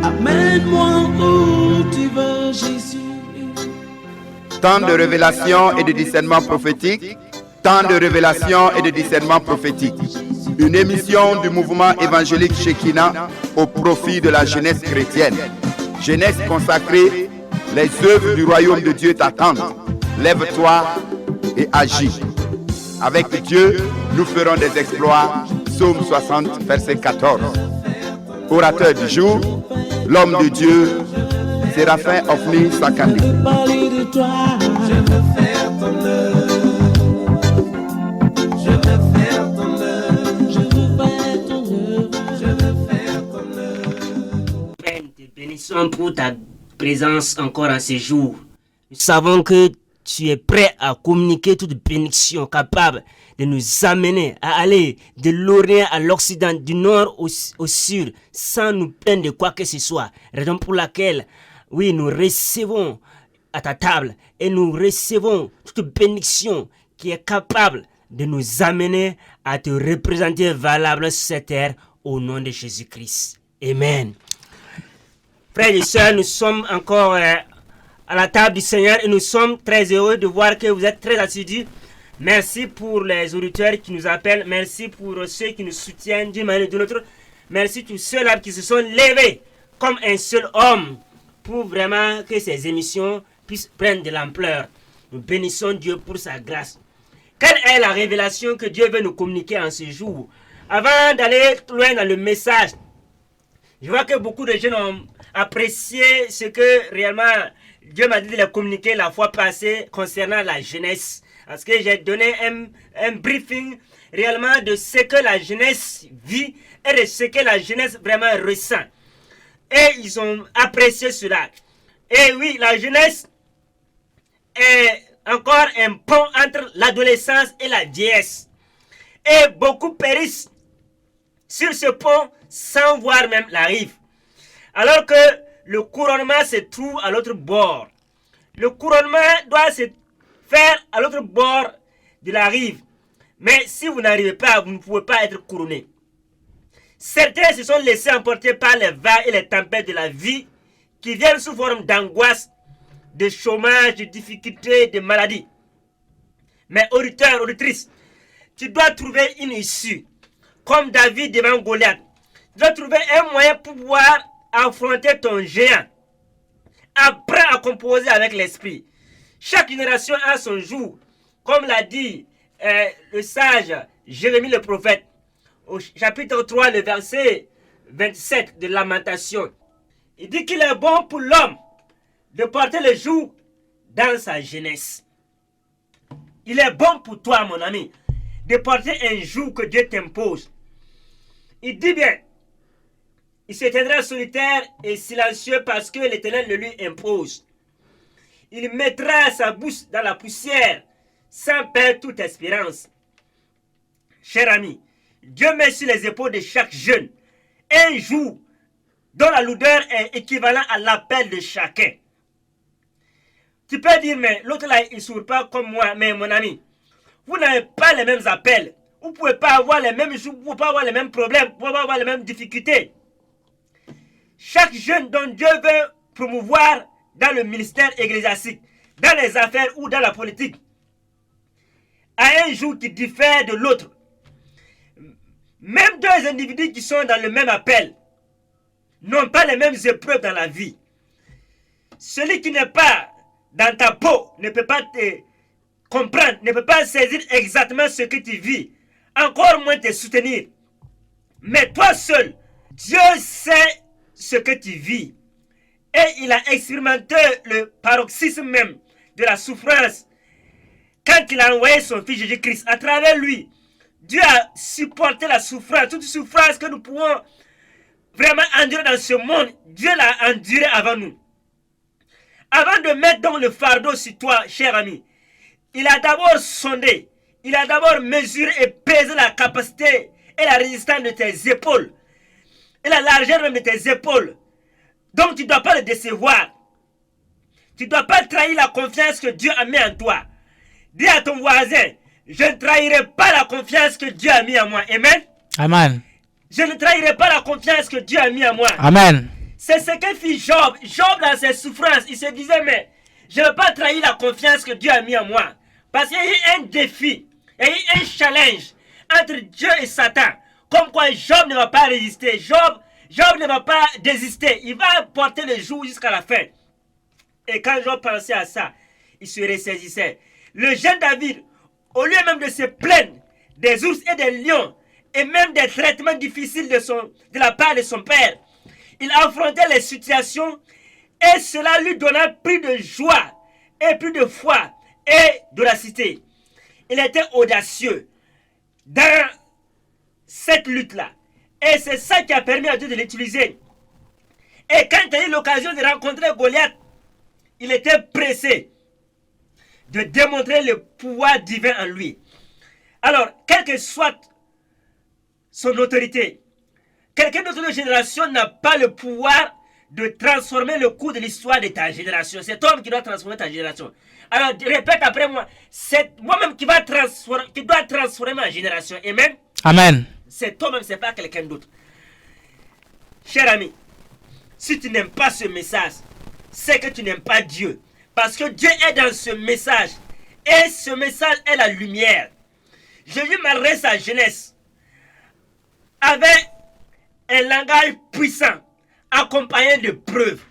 Amène-moi où tu veux, Jésus. Temps de révélation et de discernement prophétique. Temps de révélation et de discernement prophétique. Une émission du mouvement évangélique Shekinah au profit de la jeunesse chrétienne. Jeunesse consacrée, les œuvres du royaume de Dieu t'attendent. Lève-toi et agis. Avec Dieu, nous ferons des exploits. Psaume 60, verset 14. Orateur du jour, l'homme de Dieu, Séraphin Ofni Sakandi. Bénissons pour ta présence encore en ce jour. Nous savons que tu es prêt à communiquer toute bénédiction capable de nous amener à aller de l'Orient à l'Occident, du Nord au Sud, sans nous plaindre de quoi que ce soit. Raison pour laquelle, oui, nous recevons à ta table et nous recevons toute bénédiction qui est capable de nous amener à te représenter valable sur cette terre au nom de Jésus-Christ. Amen. Frères et sœurs, nous sommes encore à la table du Seigneur et nous sommes très heureux de voir que vous êtes très assidus. Merci pour les auditeurs qui nous appellent. Merci pour ceux qui nous soutiennent d'une manière ou d'une autre. Merci tous ceux-là qui se sont levés comme un seul homme pour vraiment que ces émissions puissent prendre de l'ampleur. Nous bénissons Dieu pour sa grâce. Quelle est la révélation que Dieu veut nous communiquer en ce jour? Avant d'aller loin dans le message, je vois que beaucoup de jeunes ont apprécié ce que réellement Dieu m'a dit de les communiquer la fois passée concernant la jeunesse. Parce que j'ai donné un briefing réellement de ce que la jeunesse vit et de ce que la jeunesse vraiment ressent. Et ils ont apprécié cela. Et oui, la jeunesse est encore un pont entre l'adolescence et la vieillesse. Et beaucoup périssent sur ce pont sans voir même la rive. Alors que le couronnement se trouve à l'autre bord. Le couronnement doit se faire à l'autre bord de la rive. Mais si vous n'arrivez pas, vous ne pouvez pas être couronné. Certains se sont laissés emporter par les vagues et les tempêtes de la vie qui viennent sous forme d'angoisse, de chômage, de difficultés, de maladies. Mais auditeur, auditrice, tu dois trouver une issue. Comme David devant Goliath. Tu dois trouver un moyen pour pouvoir affronter ton géant. Apprends à composer avec l'esprit. Chaque génération a son jour. Comme l'a dit le sage Jérémie le prophète. Au chapitre 3, le verset 27 de Lamentation. Il dit qu'il est bon pour l'homme de porter le jour dans sa jeunesse. Il est bon pour toi, mon ami, de porter un jour que Dieu t'impose. Il dit bien, il se tiendra solitaire et silencieux parce que l'Éternel le lui impose. Il mettra sa bouche dans la poussière sans perdre toute espérance. Cher ami, Dieu met sur les épaules de chaque jeune un jour dont la lourdeur est équivalente à l'appel de chacun. Tu peux dire, mais l'autre là, il ne sourit pas comme moi. Mais mon ami, vous n'avez pas les mêmes appels. Vous ne pouvez pas avoir les mêmes jours, vous ne pouvez pas avoir les mêmes problèmes, vous ne pouvez pas avoir les mêmes difficultés. Chaque jeune dont Dieu veut promouvoir dans le ministère ecclésiastique, dans les affaires ou dans la politique, a un jour qui diffère de l'autre. Même deux individus qui sont dans le même appel n'ont pas les mêmes épreuves dans la vie. Celui qui n'est pas dans ta peau ne peut pas te comprendre, ne peut pas saisir exactement ce que tu vis, encore moins te soutenir. Mais toi seul, Dieu sait ce que tu vis. Et il a expérimenté le paroxysme même de la souffrance quand il a envoyé son fils Jésus-Christ. À travers lui, Dieu a supporté la souffrance, toute souffrance que nous pouvons vraiment endurer dans ce monde. Dieu l'a enduré avant nous. Avant de mettre donc le fardeau sur toi, cher ami, il a d'abord sondé, il a d'abord mesuré et pesé la capacité et la résistance de tes épaules. Et la largeur même de tes épaules. Donc tu ne dois pas le décevoir. Tu ne dois pas trahir la confiance que Dieu a mis en toi. Dis à ton voisin, je ne trahirai pas la confiance que Dieu a mis en moi. Amen. Amen. Je ne trahirai pas la confiance que Dieu a mis en moi. Amen. C'est ce que fit Job. Job, dans ses souffrances, il se disait, mais je ne veux pas trahir la confiance que Dieu a mis en moi. Parce qu'il y a eu un défi, il y a eu un challenge entre Dieu et Satan. Comme quoi Job ne va pas résister. Job ne va pas désister. Il va porter le jour jusqu'à la fin. Et quand Job pensait à ça, il se ressaisissait. Le jeune David, au lieu même de se plaindre des ours et des lions, et même des traitements difficiles de la part de son père, il affrontait les situations et cela lui donna plus de joie et plus de foi et d'audacité. Il était audacieux dans cette lutte-là. Et c'est ça qui a permis à Dieu de l'utiliser. Et quand il a eu l'occasion de rencontrer Goliath, il était pressé de démontrer le pouvoir divin en lui. Alors, quelle que soit son autorité, quelqu'un d'autre de génération n'a pas le pouvoir de transformer le cours de l'histoire de ta génération. C'est toi qui doit transformer ta génération. Alors, répète après moi, c'est moi-même qui doit transformer ma génération. Amen. Amen. C'est toi-même, c'est pas quelqu'un d'autre. Cher ami, si tu n'aimes pas ce message, c'est que tu n'aimes pas Dieu. Parce que Dieu est dans ce message. Et ce message est la lumière. Jésus malgré sa jeunesse avait un langage puissant, accompagné de preuves.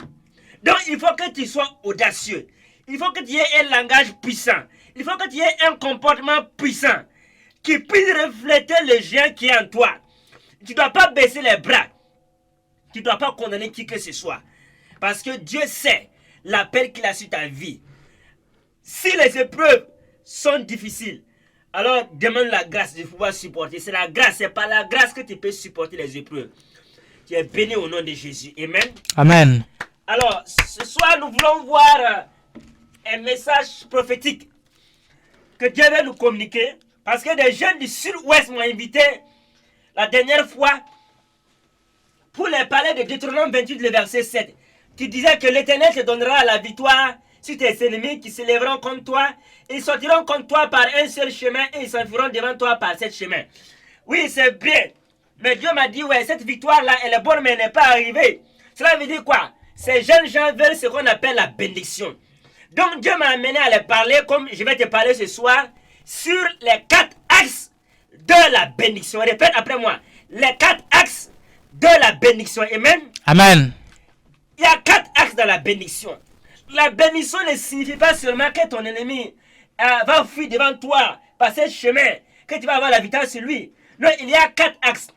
Donc il faut que tu sois audacieux. Il faut que tu aies un langage puissant. Il faut que tu aies un comportement puissant qui puisse refléter le géant qui est en toi. Tu ne dois pas baisser les bras. Tu ne dois pas condamner qui que ce soit. Parce que Dieu sait l'appel qu'il a sur ta vie. Si les épreuves sont difficiles, alors demande la grâce de pouvoir supporter. C'est la grâce, c'est par la grâce que tu peux supporter les épreuves. Tu es béni au nom de Jésus. Amen. Amen. Alors, ce soir, nous voulons voir un message prophétique que Dieu veut nous communiquer. Parce que des jeunes du sud-ouest m'ont invité la dernière fois pour les parler de Deutéronome 28, le verset 7. Qui disait que l'Éternel te donnera la victoire sur tes ennemis qui se lèveront contre toi. Ils sortiront contre toi par un seul chemin et ils s'enfuiront devant toi par 7 chemins. Oui, c'est bien. Mais Dieu m'a dit, ouais, cette victoire-là, elle est bonne, mais elle n'est pas arrivée. Cela veut dire quoi? Ces jeunes gens veulent ce qu'on appelle la bénédiction. Donc Dieu m'a amené à les parler, comme je vais te parler ce soir, sur les 4 axes de la bénédiction. Répète après moi. Les 4 axes de la bénédiction. Amen. Amen. Il y a 4 axes dans la bénédiction. La bénédiction ne signifie pas seulement que ton ennemi va fuir devant toi par ce chemin, que tu vas avoir la victoire sur lui. Non, il y a 4 axes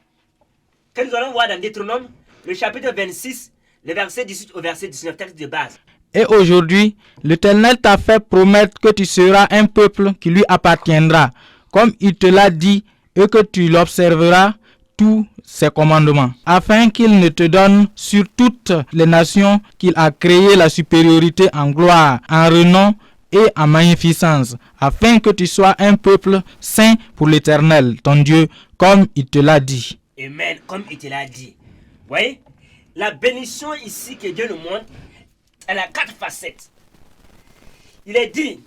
que nous allons voir dans Deutéronome, le chapitre 26, le verset 18 au verset 19, texte de base. Et aujourd'hui, l'Éternel t'a fait promettre que tu seras un peuple qui lui appartiendra, comme il te l'a dit, et que tu l'observeras tous ses commandements, afin qu'il ne te donne sur toutes les nations qu'il a créées la supériorité en gloire, en renom et en magnificence, afin que tu sois un peuple saint pour l'Éternel, ton Dieu, comme il te l'a dit. Amen, comme il te l'a dit. Vous voyez, la bénédiction ici que Dieu nous montre, elle a 4 facettes. Il est dit,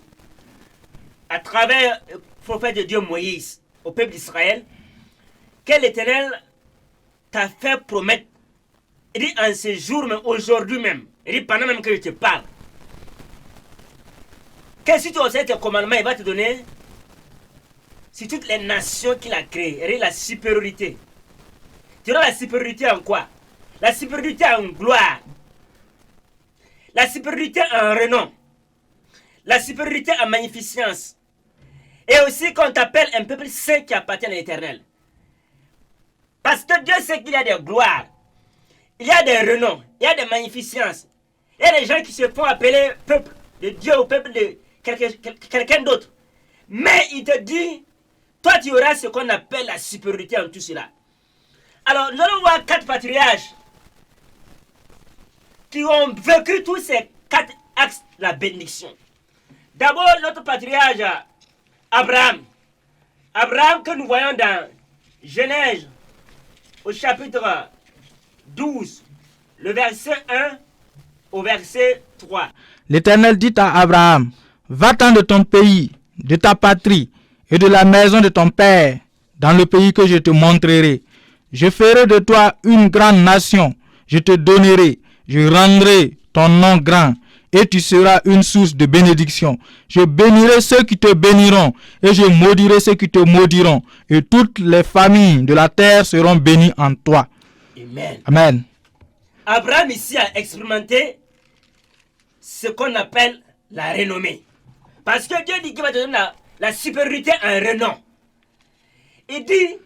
à travers le prophète de Dieu Moïse, au peuple d'Israël, que l'Éternel t'a fait promettre, il dit en ce jour même, aujourd'hui même, il dit pendant même que je te parle, que si tu observes tes commandements, il va te donner sur toutes les nations qu'il a créées, il dit la supériorité. Tu auras la supériorité en quoi? La supériorité en gloire, la supériorité en renom, la supériorité en magnificence, et aussi qu'on t'appelle un peuple saint qui appartient à l'Éternel. Parce que Dieu sait qu'il y a des gloires, il y a des renoms, il y a des magnificences. Il y a des gens qui se font appeler peuple de Dieu ou peuple de quelqu'un d'autre. Mais il te dit, toi tu auras ce qu'on appelle la supériorité en tout cela. Alors nous allons voir 4 patriarches qui ont vécu tous ces 4 axes de la bénédiction. D'abord notre patriarche Abraham. Abraham que nous voyons dans Genèse au chapitre 12, le verset 1 au verset 3. L'Éternel dit à Abraham, va-t'en de ton pays, de ta patrie et de la maison de ton père, dans le pays que je te montrerai. Je ferai de toi une grande nation, je te donnerai Je rendrai ton nom grand et tu seras une source de bénédiction. Je bénirai ceux qui te béniront et je maudirai ceux qui te maudiront. Et toutes les familles de la terre seront bénies en toi. Amen. Amen. Abraham ici a expérimenté ce qu'on appelle la renommée. Parce que Dieu dit qu'il va te donner la supériorité en renom. Il dit,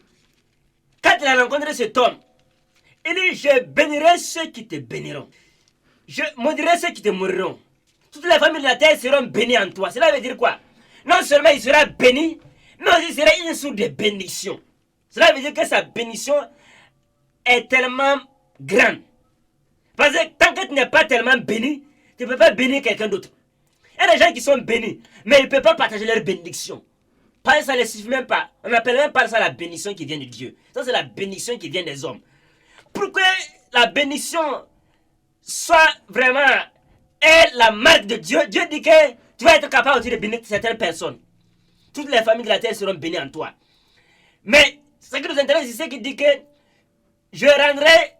quand il a rencontré cet homme, il dit, je bénirai ceux qui te béniront. Je maudirai ceux qui te mouriront. Toutes les familles de la terre seront bénies en toi. Cela veut dire quoi? Non seulement il sera béni, mais aussi il sera une source de bénédiction. Cela veut dire que sa bénédiction est tellement grande. Parce que tant que tu n'es pas tellement béni, tu ne peux pas bénir quelqu'un d'autre. Il y a des gens qui sont bénis, mais ils ne peuvent pas partager leur bénédiction. Parce que ça ne les suffit même pas. On n'appelle même pas ça la bénédiction qui vient de Dieu. Ça, c'est la bénédiction qui vient des hommes. Pour que la bénédiction soit vraiment la marque de Dieu, Dieu dit que tu vas être capable aussi de bénir certaines personnes. Toutes les familles de la terre seront bénies en toi. Mais ce qui nous intéresse, c'est qu'il dit que je rendrai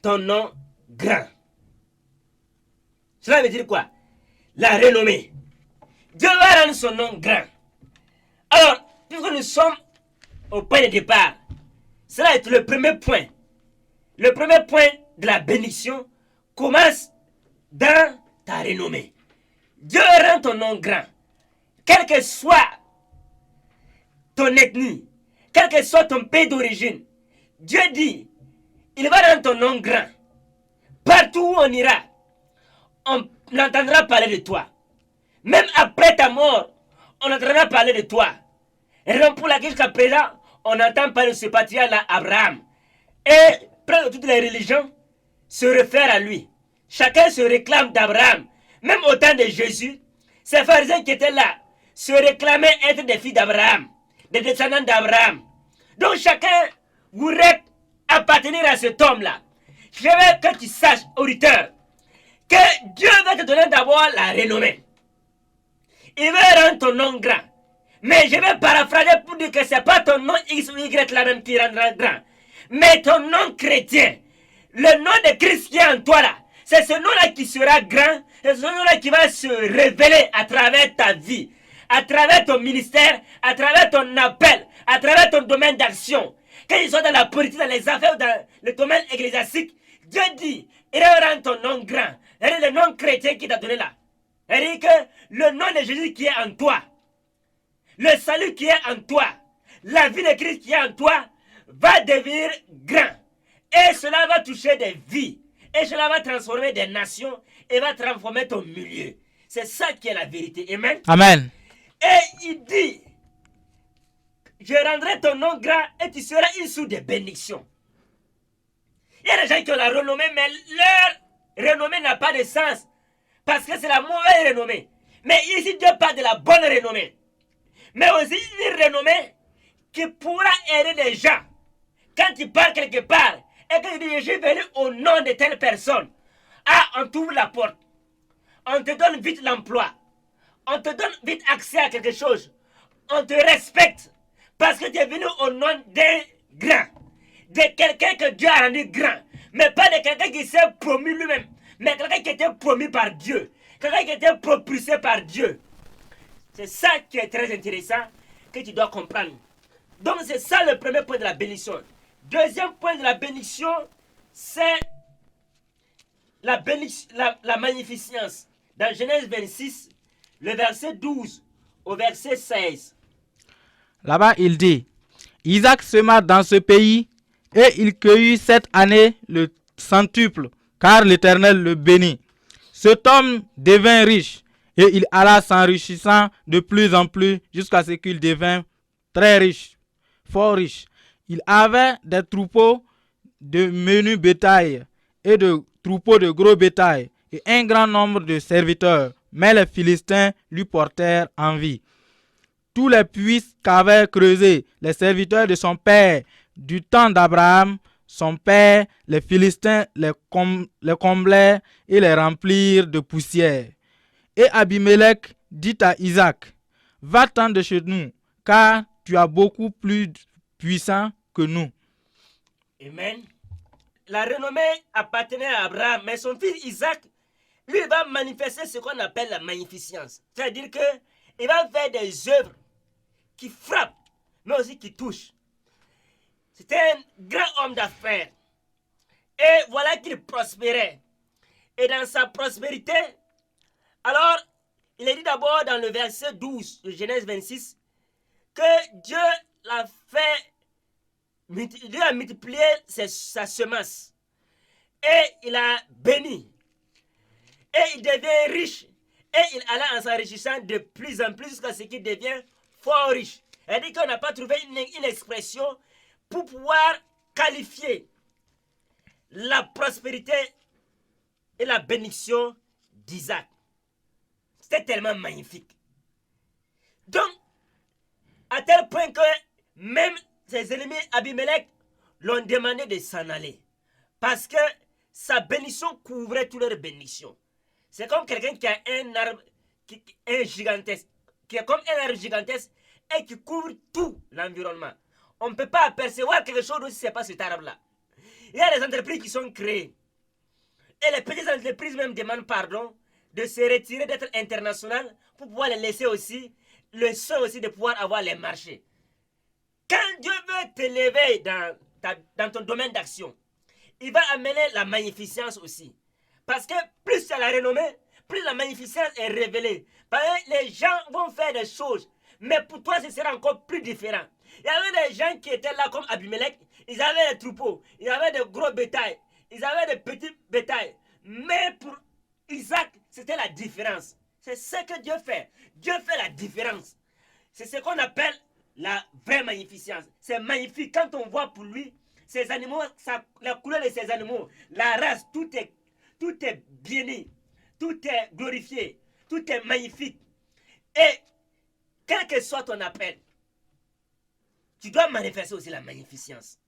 ton nom grand. Cela veut dire quoi? La renommée. Dieu va rendre son nom grand. Alors, puisque nous sommes au point de départ, cela est le premier point. Le premier point de la bénédiction commence dans ta renommée. Dieu rend ton nom grand. Quel que soit ton ethnie, quel que soit ton pays d'origine, Dieu dit, il va rendre ton nom grand. Partout où on ira, on entendra parler de toi. Même après ta mort, on entendra parler de toi. Raison pour laquelle jusqu'à présent, on entend parler de ce patriarche-là, Abraham. Et presque toutes les religions se réfèrent à lui. Chacun se réclame d'Abraham. Même au temps de Jésus, ces pharisiens qui étaient là se réclamaient être des filles d'Abraham, des descendants d'Abraham. Donc chacun voudrait appartenir à cet homme-là. Je veux que tu saches, auditeur, que Dieu va te donner d'abord la renommée. Il va rendre ton nom grand. Mais je vais paraphraser pour dire que ce n'est pas ton nom X ou Y là même qui rendra grand. Mais ton nom chrétien. Le nom de Christ qui est en toi là. C'est ce nom-là qui sera grand. C'est ce nom-là qui va se révéler à travers ta vie. À travers ton ministère. À travers ton appel. À travers ton domaine d'action. Quand ils sont dans la politique, dans les affaires ou dans le domaine ecclésiastique, Dieu dit, il rend ton nom grand. C'est le nom chrétien qui t'a donné là. C'est-à-dire que le nom de Jésus qui est en toi, le salut qui est en toi, la vie de Christ qui est en toi, va devenir grand. Et cela va toucher des vies. Et cela va transformer des nations et va transformer ton milieu. C'est ça qui est la vérité. Amen. Amen. Et il dit, je rendrai ton nom grand et tu seras une source de bénédiction. Il y a des gens qui ont la renommée, mais leur renommée n'a pas de sens. Parce que c'est la mauvaise renommée. Mais ici, Dieu parle de la bonne renommée. Mais aussi une renommée qui pourra aider les gens. Quand tu pars quelque part et que tu dis, je suis venu au nom de telle personne. Ah, on t'ouvre la porte. On te donne vite l'emploi. On te donne vite accès à quelque chose. On te respecte. Parce que tu es venu au nom d'un grand. De quelqu'un que Dieu a rendu grand. Mais pas de quelqu'un qui s'est promu lui-même. Mais quelqu'un qui était promu par Dieu. Quelqu'un qui était propulsé par Dieu. C'est ça qui est très intéressant, que tu dois comprendre. Donc c'est ça le premier point de la bénédiction. Deuxième point de la bénédiction, c'est la magnificence. Dans Genèse 26, le verset 12 au verset 16. Là-bas, il dit, Isaac sema dans ce pays et il cueillit cette année le centuple, car l'Éternel le bénit. Cet homme devint riche et il alla s'enrichissant de plus en plus jusqu'à ce qu'il devint très riche, fort riche. Il avait des troupeaux de menu bétail et de troupeaux de gros bétail et un grand nombre de serviteurs, mais les Philistins lui portèrent envie. Tous les puits qu'avaient creusés les serviteurs de son père du temps d'Abraham, son père, les Philistins les comblèrent et les remplirent de poussière. Et Abimelech dit à Isaac, va-t'en de chez nous, car tu es beaucoup plus puissant que nous. Amen. la renommée appartenait à Abraham, mais son fils Isaac, lui, va manifester ce qu'on appelle la magnificence. C'est-à-dire qu'il va faire des œuvres qui frappent, mais aussi qui touchent. C'était un grand homme d'affaires. Et voilà qu'il prospérait. Et dans sa prospérité, alors, il est dit d'abord dans le verset 12 de Genèse 26 que Dieu l'a fait, Dieu a multiplié sa semence. Et il a béni. Et il devient riche. Et il alla en s'enrichissant de plus en plus jusqu'à ce qu'il devient fort riche. Elle dit qu'on n'a pas trouvé une expression pour pouvoir qualifier la prospérité et la bénédiction d'Isaac. C'était tellement magnifique. Donc, à tel point que même ses ennemis Abimelech l'ont demandé de s'en aller. Parce que sa bénédiction couvrait toutes leurs bénédictions. C'est comme quelqu'un qui a un arbre qui est comme un arbre gigantesque et qui couvre tout l'environnement. On ne peut pas apercevoir quelque chose si ce n'est pas cet arbre-là. Il y a des entreprises qui sont créées. Et les petites entreprises même demandent pardon de se retirer d'être internationales pour pouvoir les laisser aussi, le soin aussi de pouvoir avoir les marchés. Quand Dieu veut t'élever dans ton domaine d'action, il va amener la magnificence aussi. Parce que plus tu as la renommée, plus la magnificence est révélée. Parce que les gens vont faire des choses, mais pour toi ce sera encore plus différent. Il y avait des gens qui étaient là comme Abimelech, ils avaient des troupeaux, ils avaient de gros bétails, ils avaient des petits bétails. Mais pour Isaac, c'était la différence. C'est ce que Dieu fait. Dieu fait la différence. C'est ce qu'on appelle la vraie magnificence. C'est magnifique quand on voit pour lui ces animaux, la couleur de ces animaux, la race, tout est béni, tout est glorifié, tout est magnifique. Et quel que soit ton appel, tu dois manifester aussi la magnificence.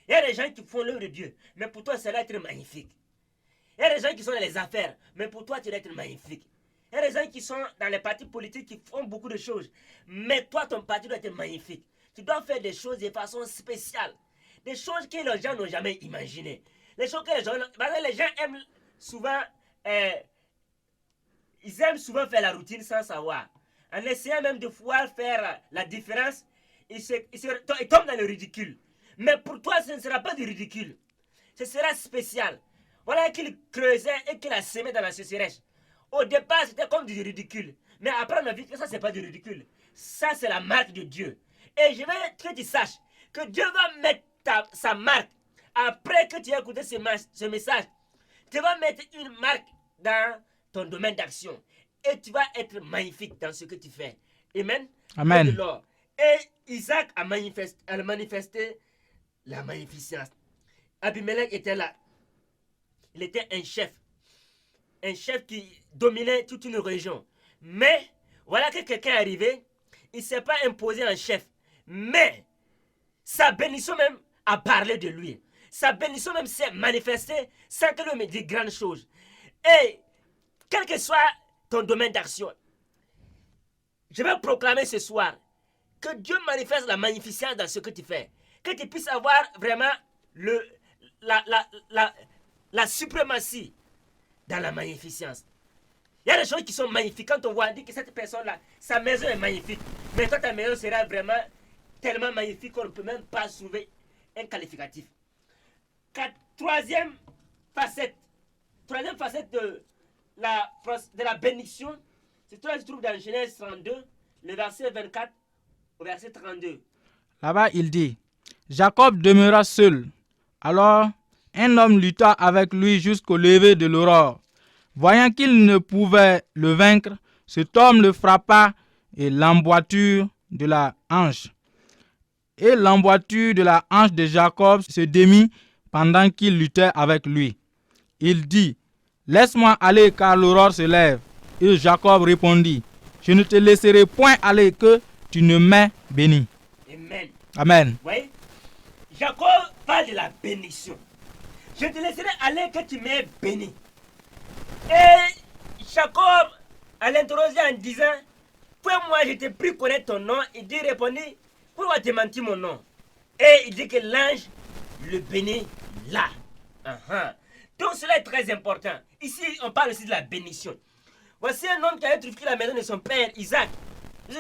Il y a des gens qui font l'œuvre de Dieu, mais pour toi, ça doit être magnifique. Il y a des gens qui sont dans les affaires, mais pour toi, tu dois être magnifique. Il y a des gens qui sont dans les partis politiques qui font beaucoup de choses, mais toi, ton parti doit être magnifique. Tu dois faire des choses de façon spéciale, des choses que les gens n'ont jamais imaginées. Les choses que les gens aiment souvent, ils aiment souvent faire la routine sans savoir. En essayant même de pouvoir faire la différence, ils tombent dans le ridicule. Mais pour toi, ce ne sera pas du ridicule. Ce sera spécial. Voilà qu'il creusait et qu'il a semé dans la sécheresse. Au départ, c'était comme du ridicule. Mais après, on a vu que ça, ce n'est pas du ridicule. Ça, c'est la marque de Dieu. Et je veux que tu saches que Dieu va mettre sa marque. Après que tu aies écouté ce message, tu vas mettre une marque dans ton domaine d'action. Et tu vas être magnifique dans ce que tu fais. Amen. Amen. Et Isaac a manifesté la magnificence. Abimelech était là. Il était un chef qui dominait toute une région. Mais voilà que quelqu'un est arrivé, il ne s'est pas imposé en chef. Mais sa bénédiction même a parlé de lui. Sa bénédiction même s'est manifestée sans que l'homme ait dit grandes choses. Et quel que soit ton domaine d'action, je vais proclamer ce soir que Dieu manifeste la magnificence dans ce que tu fais. Que tu puisses avoir vraiment la suprématie dans la magnificence. Il y a des choses qui sont magnifiques. Quand on voit, on dit que cette personne-là, sa maison est magnifique. Mais toi, ta maison sera vraiment tellement magnifique qu'on ne peut même pas trouver un qualificatif. Troisième facette de la bénédiction, c'est toi qui trouve dans Genèse 32, le verset 24 au verset 32. Là-bas, il dit, Jacob demeura seul. Alors, un homme lutta avec lui jusqu'au lever de l'aurore. Voyant qu'il ne pouvait le vaincre, cet homme le frappa et l'emboîture de la hanche. Et l'emboîture de la hanche de Jacob se démit pendant qu'il luttait avec lui. Il dit, laisse-moi aller car l'aurore se lève. Et Jacob répondit, je ne te laisserai point aller que tu ne m'aies béni. Amen. Amen. Vous voyez, Jacob parle de la bénédiction. Je te laisserai aller que tu m'aies béni. Et Jacob a l'interrogé en disant, moi je t'ai pris connaître ton nom. Il dit, répondit, pourquoi tu menti mon nom? Et il dit que l'ange le bénit là. Donc cela est très important. Ici, on parle aussi de la bénédiction. Voici un homme qui a édifié la maison de son père, Isaac.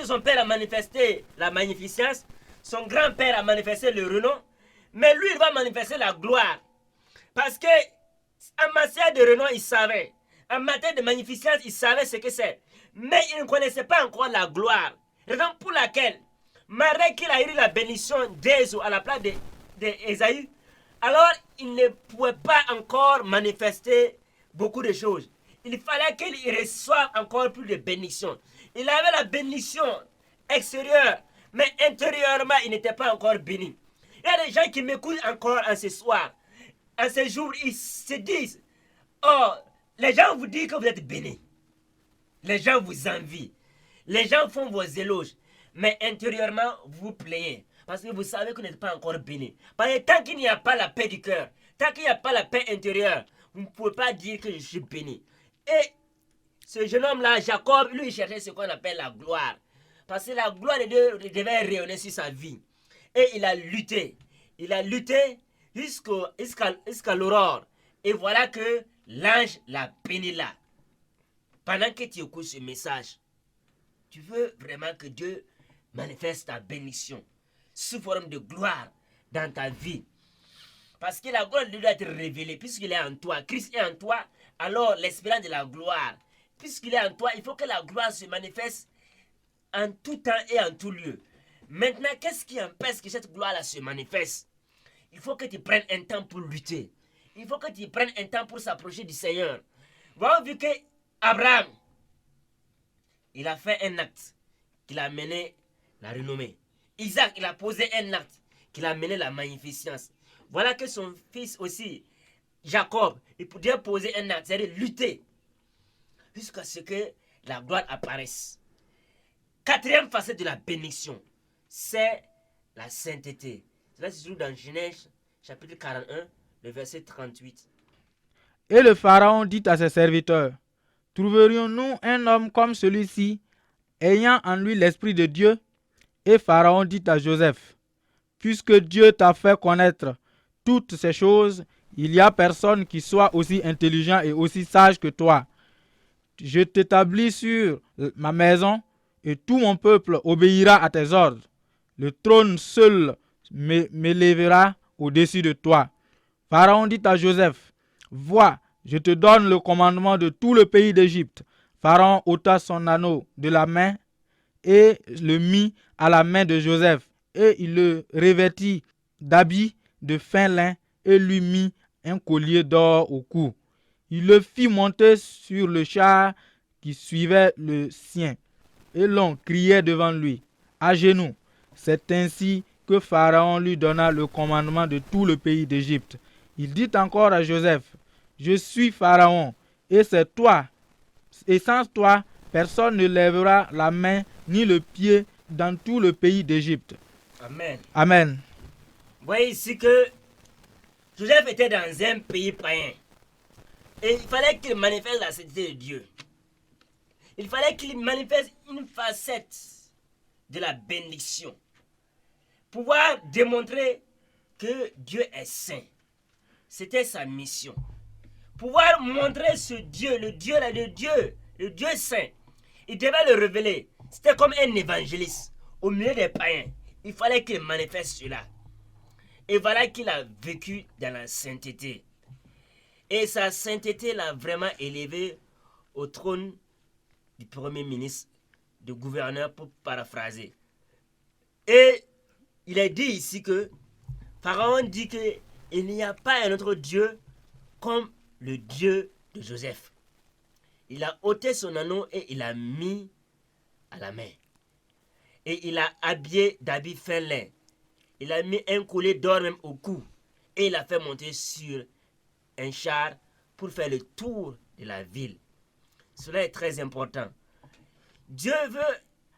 Son père a manifesté la magnificence. Son grand-père a manifesté le renom. Mais lui, il va manifester la gloire. Parce que en matière de renom, il savait. En matière de magnificence, il savait ce que c'est. Mais il ne connaissait pas encore la gloire. Raison pour laquelle, malgré qu'il a eu la bénédiction d'Ésaü à la place d'Ésaü, alors il ne pouvait pas encore manifester beaucoup de choses. Il fallait qu'il reçoive encore plus de bénédictions. Il avait la bénédiction extérieure, mais intérieurement, il n'était pas encore béni. Il y a des gens qui m'écoutent encore en ce soir. En ce jour, ils se disent, oh, les gens vous disent que vous êtes bénis. Les gens vous envient. Les gens font vos éloges. Mais intérieurement, vous plaignez. Parce que vous savez que vous n'êtes pas encore béni. Parce que tant qu'il n'y a pas la paix du cœur, tant qu'il n'y a pas la paix intérieure, vous ne pouvez pas dire que je suis béni. Et ce jeune homme-là, Jacob, lui, il cherchait ce qu'on appelle la gloire. Parce que la gloire de Dieu devait rayonner sur sa vie. Et il a lutté. Il a lutté jusqu'à l'aurore. Et voilà que l'ange l'a béni là. Pendant que tu écoutes ce message, tu veux vraiment que Dieu manifeste ta bénédiction sous forme de gloire dans ta vie. Parce que la gloire de Dieu doit être révélée. Puisqu'il est en toi, Christ est en toi, alors l'espérance de la gloire. Puisqu'il est en toi, il faut que la gloire se manifeste en tout temps et en tout lieu. Maintenant, qu'est-ce qui empêche que cette gloire-là se manifeste? Il faut que tu prennes un temps pour lutter. Il faut que tu prennes un temps pour s'approcher du Seigneur. Vous avez vu que Abraham, il a fait un acte qui a mené la renommée. Isaac, il a posé un acte qui a mené la magnificence. Voilà que son fils aussi, Jacob, il pouvait poser un acte, c'est-à-dire lutter, jusqu'à ce que la gloire apparaisse. Quatrième facette de la bénédiction, c'est la sainteté. Cela se trouve dans Genèse, chapitre 41, le verset 38. Et le Pharaon dit à ses serviteurs, trouverions-nous un homme comme celui-ci, ayant en lui l'Esprit de Dieu? Et Pharaon dit à Joseph, puisque Dieu t'a fait connaître toutes ces choses, il n'y a personne qui soit aussi intelligent et aussi sage que toi. Je t'établis sur ma maison, et tout mon peuple obéira à tes ordres. Le trône seul m'élèvera au-dessus de toi. Pharaon dit à Joseph, vois, je te donne le commandement de tout le pays d'Égypte. Pharaon ôta son anneau de la main et le mit à la main de Joseph, et il le revêtit d'habits de fin lin et lui mit un collier d'or au cou. Il le fit monter sur le char qui suivait le sien, et l'on criait devant lui, à genoux. C'est ainsi que Pharaon lui donna le commandement de tout le pays d'Égypte. Il dit encore à Joseph, je suis Pharaon, et c'est toi, et sans toi, personne ne lèvera la main ni le pied dans tout le pays d'Égypte. Amen. Amen. Vous voyez ici que Joseph était dans un pays païen. Et il fallait qu'il manifeste la sainteté de Dieu. Il fallait qu'il manifeste une facette de la bénédiction. Pouvoir démontrer que Dieu est saint. C'était sa mission. Pouvoir montrer ce Dieu, le Dieu saint. Il devait le révéler. C'était comme un évangéliste au milieu des païens. Il fallait qu'il manifeste cela. Et voilà qu'il a vécu dans la sainteté. Et sa sainteté l'a vraiment élevé au trône du premier ministre, du gouverneur, pour paraphraser. Et il est dit ici que Pharaon dit qu'il n'y a pas un autre Dieu comme le Dieu de Joseph. Il a ôté son anneau et il a mis à la main. Et il a habillé d'habits fin lin. Il a mis un collier d'or même au cou. Et il a fait monter sur un char pour faire le tour de la ville. Cela est très important. Dieu veut,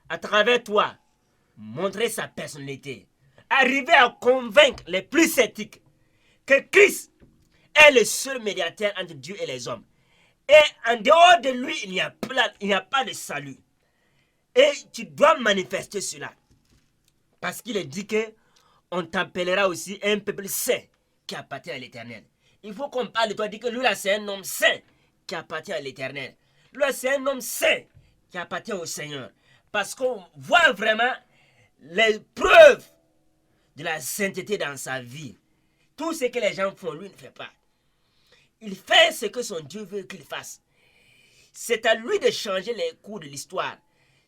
à travers toi, montrer sa personnalité. Arriver à convaincre les plus sceptiques que Christ est le seul médiateur entre Dieu et les hommes. Et en dehors de lui, il n'y a pas de salut. Et tu dois manifester cela. Parce qu'il est dit que on t'appellera aussi un peuple saint, qui appartient à l'Éternel. Il faut qu'on parle de toi, dire que lui là c'est un homme saint qui appartient à l'Éternel. Lui là c'est un homme saint qui appartient au Seigneur. Parce qu'on voit vraiment les preuves de la sainteté dans sa vie. Tout ce que les gens font, lui ne fait pas. Il fait ce que son Dieu veut qu'il fasse. C'est à lui de changer les cours de l'histoire.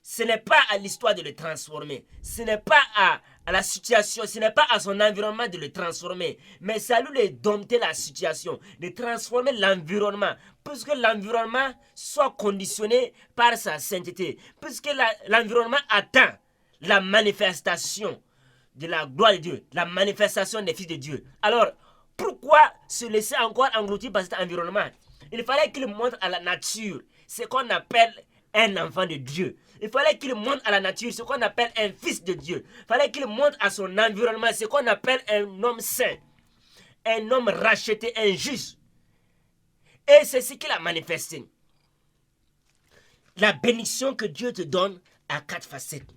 Ce n'est pas à l'histoire de le transformer. Ce n'est pas à la situation, ce n'est pas à son environnement de le transformer. Mais c'est à lui de dompter la situation, de transformer l'environnement. Puisque l'environnement soit conditionné par sa sainteté. Puisque l'environnement attend la manifestation de la gloire de Dieu, la manifestation des fils de Dieu. Alors, pourquoi se laisser encore engloutir par cet environnement? Il fallait qu'il montre à la nature ce qu'on appelle un enfant de Dieu. Il fallait qu'il montre à la nature ce qu'on appelle un fils de Dieu. Il fallait qu'il montre à son environnement ce qu'on appelle un homme saint, un homme racheté, un juste. Et c'est ce qu'il a manifesté. La bénédiction que Dieu te donne a 4 facettes.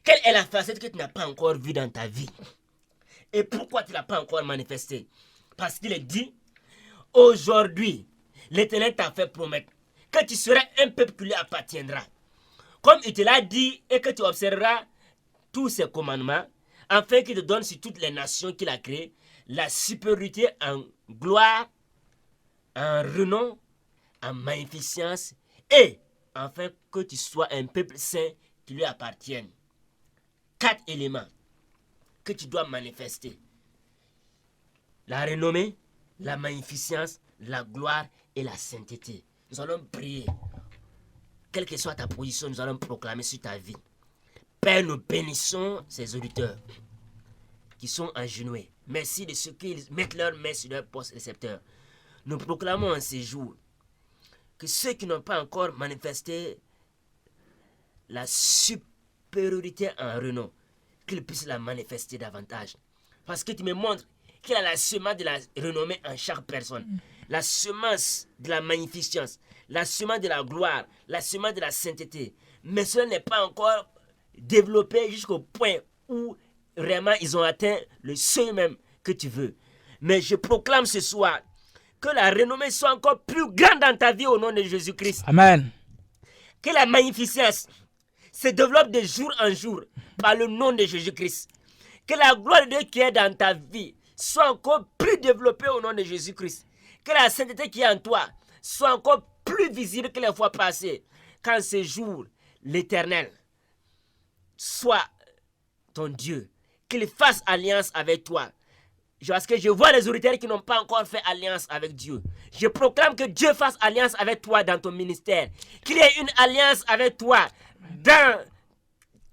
Quelle est la facette que tu n'as pas encore vue dans ta vie? Et pourquoi tu ne l'as pas encore manifestée? Parce qu'il est dit, aujourd'hui, l'Éternel t'a fait promettre que tu seras un peuple qui lui appartiendra. Comme il te l'a dit et que tu observeras tous ses commandements, afin qu'il te donne sur toutes les nations qu'il a créées la supériorité en gloire, en renom, en magnificence, et afin que tu sois un peuple saint qui lui appartienne. 4 éléments que tu dois manifester. La renommée, la magnificence, la gloire et la sainteté. Nous allons prier. Quelle que soit ta position, nous allons proclamer sur ta vie. Père, nous bénissons ces auditeurs qui sont agenouillés. Merci de ce qu'ils mettent leurs mains sur leur poste récepteur. Nous proclamons en ces jours que ceux qui n'ont pas encore manifesté la supériorité en renom, qu'ils puissent la manifester davantage. Parce que tu me montres qu'il y a la semence de la renommée en chaque personne. La semence de la magnificence, la semence de la gloire, la semence de la sainteté. Mais cela n'est pas encore développé jusqu'au point où vraiment ils ont atteint le seuil même que tu veux. Mais je proclame ce soir que la renommée soit encore plus grande dans ta vie au nom de Jésus-Christ. Amen. Que la magnificence se développe de jour en jour par le nom de Jésus-Christ. Que la gloire de Dieu qui est dans ta vie soit encore plus développée au nom de Jésus-Christ. Que la sainteté qui est en toi soit encore plus visible que les fois passées. Qu'en ce jour, l'Éternel soit ton Dieu. Qu'il fasse alliance avec toi. Parce que je vois les auditeurs qui n'ont pas encore fait alliance avec Dieu. Je proclame que Dieu fasse alliance avec toi dans ton ministère. Qu'il y ait une alliance avec toi dans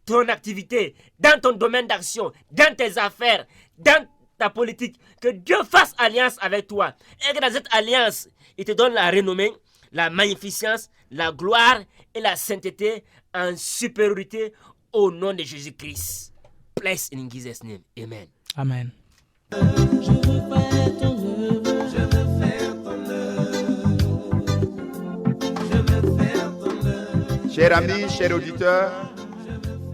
ton activité, dans ton domaine d'action, dans tes affaires, dans ta politique. Que Dieu fasse alliance avec toi. Et que dans cette alliance, il te donne la renommée, la magnificence, la gloire et la sainteté en supériorité au nom de Jésus-Christ. Bless in Jesus' name. Amen. Amen. Je veux faire ton œuvre, je veux faire ton œuvre, je veux faire ton œuvre. Chers amis, chers auditeurs,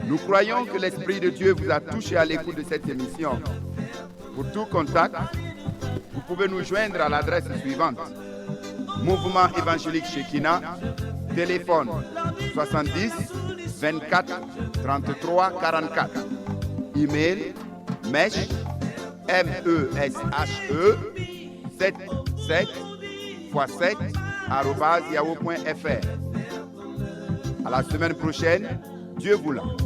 nous croyons que l'Esprit de Dieu vous a touché à l'écoute de cette émission. Pour tout contact, vous pouvez nous joindre à l'adresse suivante. Mouvement évangélique Shekinah, téléphone 70 24 33 44. Email mesh MESHE 77x7 @yahoo.fr. À la semaine prochaine, Dieu voulant.